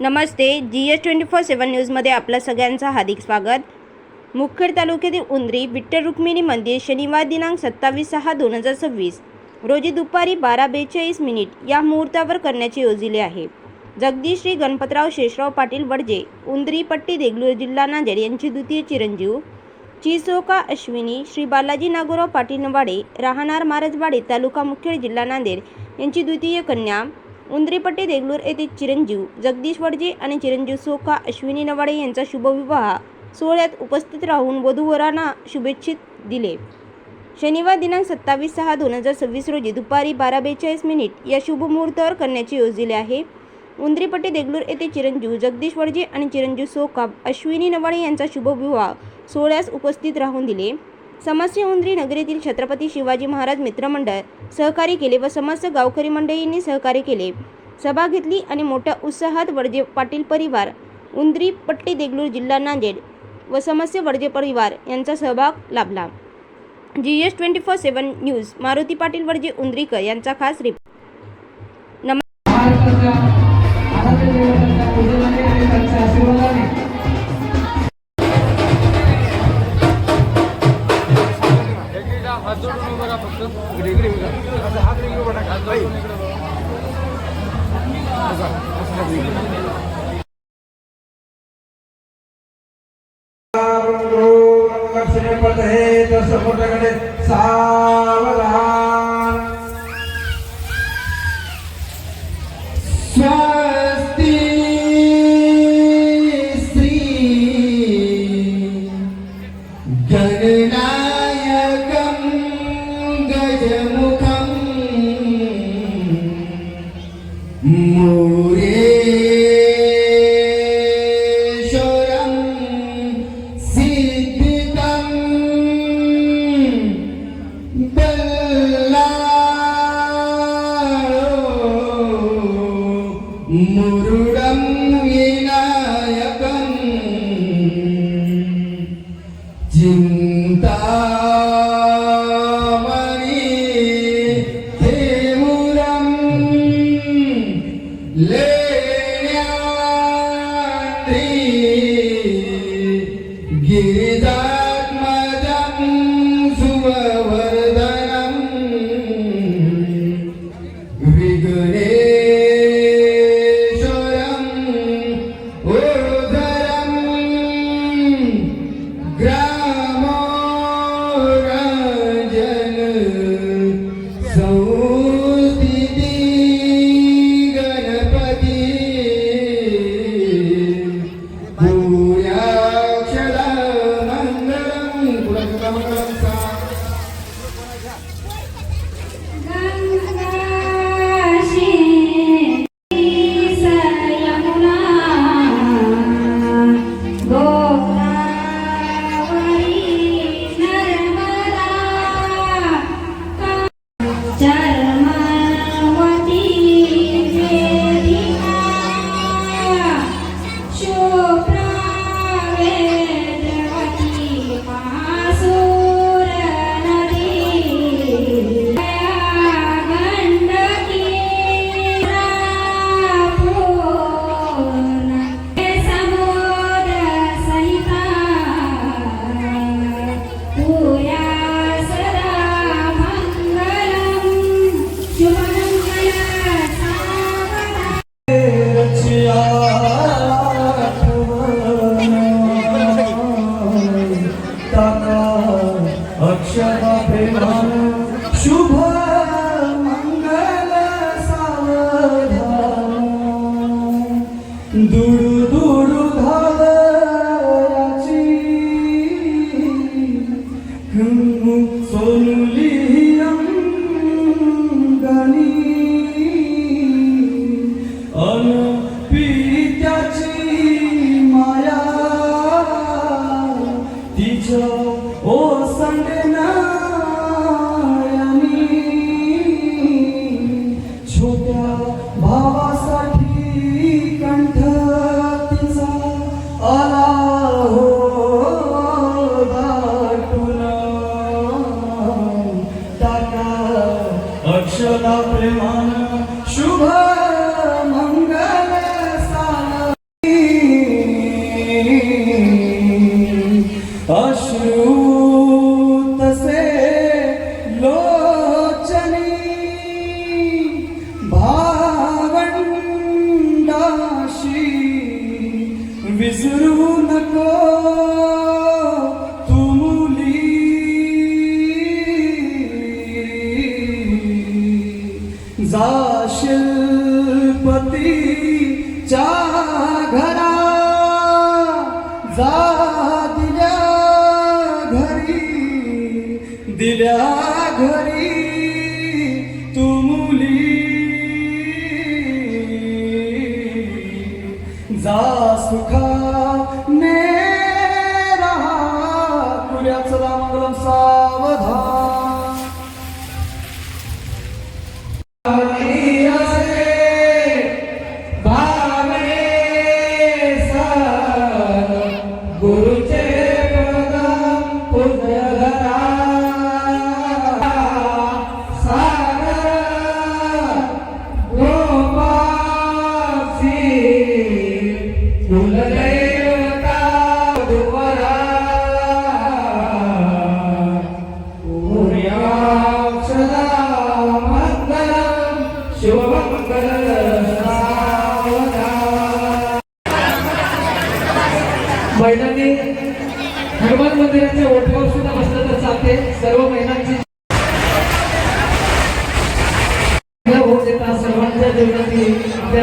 नमस्ते. GS24/7 न्यूजमध्ये आपलं सगळ्यांचं हार्दिक स्वागत. मुखेड तालुक्यातील उंद्री विठ्ठल रुक्मिणी मंदिर शनिवार दिनांक 27/6/2026 रोजी दुपारी 12:42 या मुहूर्तावर करण्याचे योजले आहे. जगदीश श्री गणपतराव शेषराव पाटील वडजे उंद्री पट्टी देगलूर जिल्हा नांदेड यांचे द्वितीय चिरंजीव चिसोका अश्विनी श्री बालाजी नागोराव पाटील नवाडे राहणार मारजवाडी तालुका मुखेड जिल्हा नांदेड यांची द्वितीय कन्या उंद्रीपट्टी देगलूर येथे चिरंजीव जगदीश वडजे आणि चिरंजीव सोका अश्विनी नवाडे यांचा शुभविवाह सोहळ्यात उपस्थित राहून वधूवरांना शुभेच्छा दिले. शनिवार दिनांक 27/6/2026 रोजी दुपारी 12:42 या शुभमुहूर्तावर करण्याचे योजले आहे. उंद्रीपट्टी देगलूर येथे चिरंजीव जगदीश वडजे आणि चिरंजीव सोका अश्विनी नवाडे यांचा शुभविवाह सोहळ्यास उपस्थित राहून दिले. समस्त उंद्री नगरीतील छत्रपती शिवाजी महाराज मित्रमंडळ सहकार्य केले व समस्त गावकरी मंडळींनी सहकार्य केले. सभा घेतली आणि मोठ्या उत्साहात वडजे पाटील परिवार उंद्री पट्टी देगलूर जिल्हा नांदेड व समस्त वडजे परिवार यांचा सहभाग लाभला. GS24/7 न्यूज मारुती पाटील वडजे उंद्रीकर यांचा खास रिपोर्ट. स्वस्ति श्री गणनायकं गजमुखं मुरेश्वरं सिद्धितं मुरुडं विनायकं चिन्तामणि देवुरं लेण्याद्रि गिरिजात्मजं सुवर्धनं विघ्ने संस्थिति गणपति विसरू नको तू मुली जाशील पतीच्या घरा जा दिल्या घरी तू मुली जा सुखाने रहा पुऱ्या चला मंगलम सावधान गुरुचे पदम पूज्य कुलदेवता दुवरा सूर्याक्षदा मंगलम शिवमंगल महिलांनी हनुमान मंदिराच्या ओठ्यावर सुद्धा बसलं तर चालते. सर्व महिलांची होत येतात सर्वांच्या जीवनातील